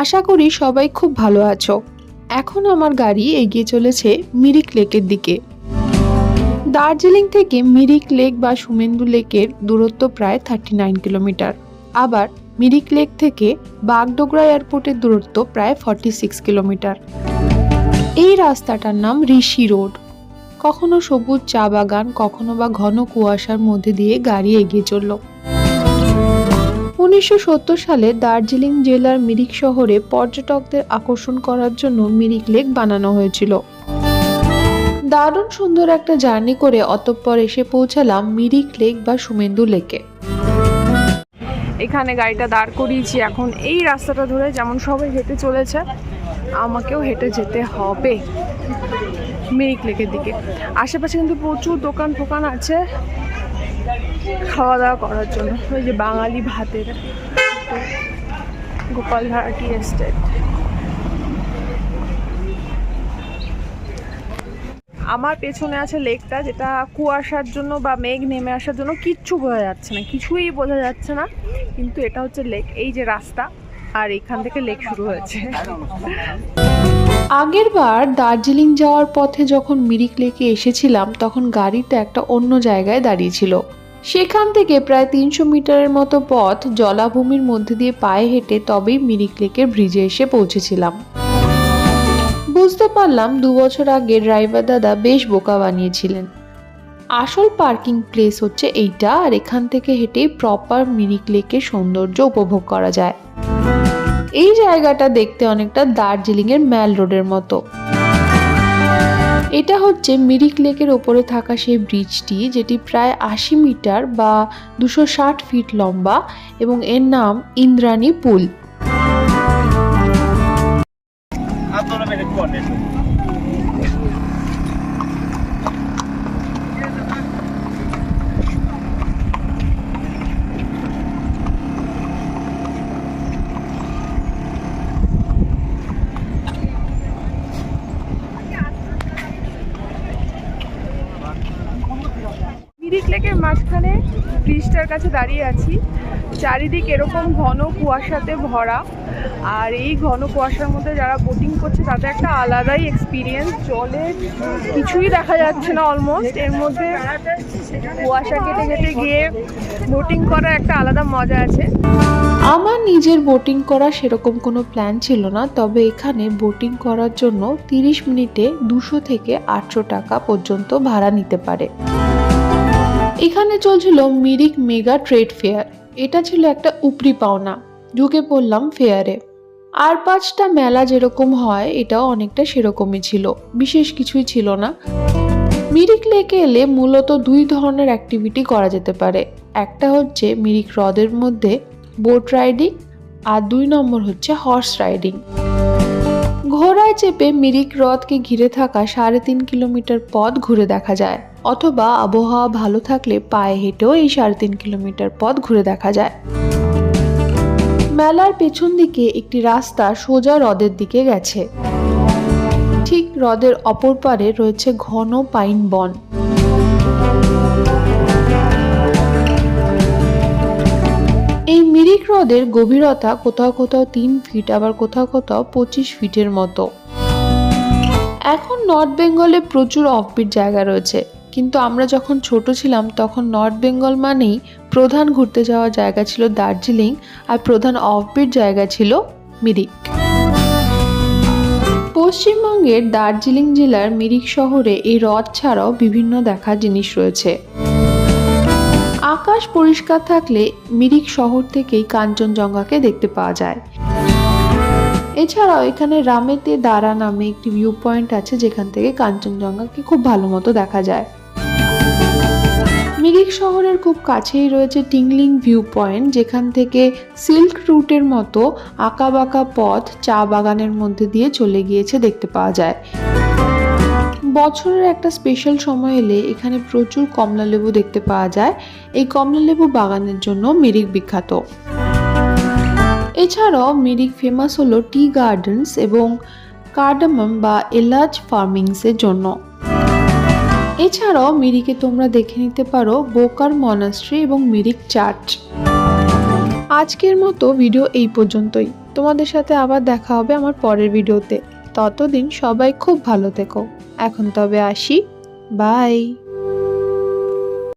আশা করি সবাই খুব ভালো আছো। এখন আমার গাড়ি এগিয়ে চলেছে মিরিক লেকের দিকে। দার্জিলিং থেকে মিরিক লেক বা সুমেন্দু লেকের দূরত্ব প্রায় 39 কিলোমিটার। আবার মিরিক লেক থেকে বাগডোগরা এয়ারপোর্টের দূরত্ব প্রায় 46 কিলোমিটার। এই রাস্তাটার নাম ঋষি রোড। কখনো সবুজ চা বাগান, কখনো বা ঘন কুয়াশার মধ্যে দিয়ে গাড়ি এগিয়ে চলল। 1970 সালে দার্জিলিং জেলার মিরিক শহরে পর্যটকদের আকর্ষণ করার জন্য মিরিক লেক বানানো হয়েছিল। দারুণ সুন্দর একটা জার্নি করে অতঃপর এসে পৌঁছালাম মিরিক লেক বা সুমেন্দু লেকে। এখানে গাড়িটা দাঁড় করিয়েছি। এখন এই রাস্তাটা ধরে যেমন সবাই হেঁটে চলেছে, আমাকেও হেঁটে যেতে হবে মিরিক লেকের দিকে। আশেপাশে কিন্তু প্রচুর দোকান ফোকান আছে খাওয়া দাওয়া করার জন্য। ওই যে বাঙালি ভাতের গোপালধারা টি এস্টেট। আমার পেছনে আছে লেকটা, যেটা কুয়াশার জন্য বা মেঘ নেমে আসার জন্য কিচ্ছু বোঝা যাচ্ছে না, কিছুই বোঝা যাচ্ছে না। কিন্তু এটা হচ্ছে লেক, এই যে রাস্তা, আর এখান থেকে লেক শুরু হয়েছে। আগের বার দার্জিলিং যাওয়ার পথে যখন মিরিক লেকে এসেছিলাম, তখন গাড়িটা একটা অন্য জায়গায় দাঁড়িয়েছিল। সেখান থেকে প্রায় 300 মিটারের মতো পথ জলাভূমির মধ্যে দিয়ে পায়ে হেঁটে তবেই মিরিক লেকের ব্রিজে এসে পৌঁছেছিলাম। বুঝতে পারলাম 2 বছর আগে ড্রাইভার দাদা বেশ বোকা বানিয়েছিলেন। আসল পার্কিং প্লেস হচ্ছে এইটা, আর এখান থেকে হেঁটে প্রপার মিরিক লেকের সৌন্দর্য উপভোগ করা যায়। এই জায়গাটা দেখতে অনেকটা দার্জিলিং এর ম্যাল রোডের মতো। এটা হচ্ছে মিরিক লেকের ওপরে থাকা সেই ব্রিজটি, যেটি প্রায় 80 মিটার বা 260 ফিট লম্বা, এবং এর নাম ইন্দ্রাণী পুল। মিরিক লেকের মাঝখানে ব্রিজটার কাছে দাঁড়িয়ে আছি। চারিদিক এরকম ঘন কুয়াশাতে ভরা, আর এই ঘন কুয়াশার মধ্যে যারা বোটিং করছে তাদের একটা আলাদাই এক্সপিরিয়েন্স। জলে কিছুই দেখা যাচ্ছে না অলমোস্ট, এর মধ্যে কুয়াশা কেটে কেটে গিয়ে বোটিং করার একটা আলাদা মজা আছে। আমার নিজের বোটিং করা সেরকম কোনো প্ল্যান ছিল না, তবে এখানে বোটিং করার জন্য 30 মিনিটে 200 থেকে 800 টাকা পর্যন্ত ভাড়া নিতে পারে। এখানে চলছিল মিরিক মেগা ট্রেড ফেয়ার। এটা ছিল একটা উপরি পাওনা। ঢুকে পড়লাম ফেয়ারে। আর 5টা মেলা যেরকম হয় এটাও অনেকটা সেরকমই ছিল, বিশেষ কিছুই ছিল না। মিরিক লেকে এলে মূলত 2 ধরনের অ্যাক্টিভিটি করা যেতে পারে। একটা হচ্ছে মিরিক হ্রদের মধ্যে বোট রাইডিং, আর 2 নম্বর হচ্ছে হর্স রাইডিং। ঘোড়ায় চেপে মিরিক হ্রদকে ঘিরে থাকা 3.5 কিলোমিটার পথ ঘুরে দেখা যায়, অথবা আবহাওয়া ভালো থাকলে পায়ে হেঁটেও এই 3.5 কিলোমিটার পথ ঘুরে দেখা যায়। মেলার পেছন দিকে একটি রাস্তা সোজা হ্রদের দিকে গেছে। ঠিক হ্রদের অপর পারে রয়েছে ঘন পাইন বন। এই মিরিক হ্রদের গভীরতা কোথাও কোথাও 3 ফিট, আবার কোথাও কোথাও 25 ফিটের মতো। এখন নর্থ বেঙ্গলে প্রচুর অফবিট জায়গা রয়েছে, কিন্তু আমরা যখন ছোট ছিলাম তখন নর্থ বেঙ্গল মানেই প্রধান ঘুরতে যাওয়ার জায়গা ছিল দার্জিলিং, আর প্রধান অফবিট জায়গা ছিল মিরিক। পশ্চিমবঙ্গের দার্জিলিং জেলার মিরিক শহরে এই হ্রদ ছাড়াও বিভিন্ন দেখার জিনিস রয়েছে। আকাশ পরিষ্কার থাকলে মিরিক শহর থেকেই কাঞ্চনজঙ্ঘাকে দেখতে পাওয়া যায়। এছাড়াও এখানে রামেতে দারা নামে একটি ভিউ পয়েন্ট আছে, যেখান থেকে কাঞ্চনজঙ্ঘাকে খুব ভালো মতো দেখা যায়। মিরিক শহরের খুব কাছেই রয়েছে টিংলিং ভিউ পয়েন্ট, যেখান থেকে সিল্ক রুটের মতো আঁকাবাঁকা পথ চা বাগানের মধ্যে দিয়ে চলে গিয়েছে দেখতে পাওয়া যায়। বছরের একটা স্পেশাল সময় এলে এখানে প্রচুর কমলালেবু দেখতে পাওয়া যায়। এই কমলালেবু বাগানের জন্য মিরিক বিখ্যাত। এছাড়াও মিরিক ফেমাস হলো টি গার্ডেন্স এবং কার্ডামম বা এলাচ ফার্মিংসের জন্য। এছাড়াও মিরিকে তোমরা দেখে নিতে পারো বোকার মনাস্ট্রি এবং মিরিক চার্চ। আজকের মতো ভিডিও এই পর্যন্তই। তোমাদের সাথে আবার দেখা হবে আমার পরের ভিডিওতে। ততদিন সবাই খুব ভালো থেকো। এখন তবে আসি, বাই।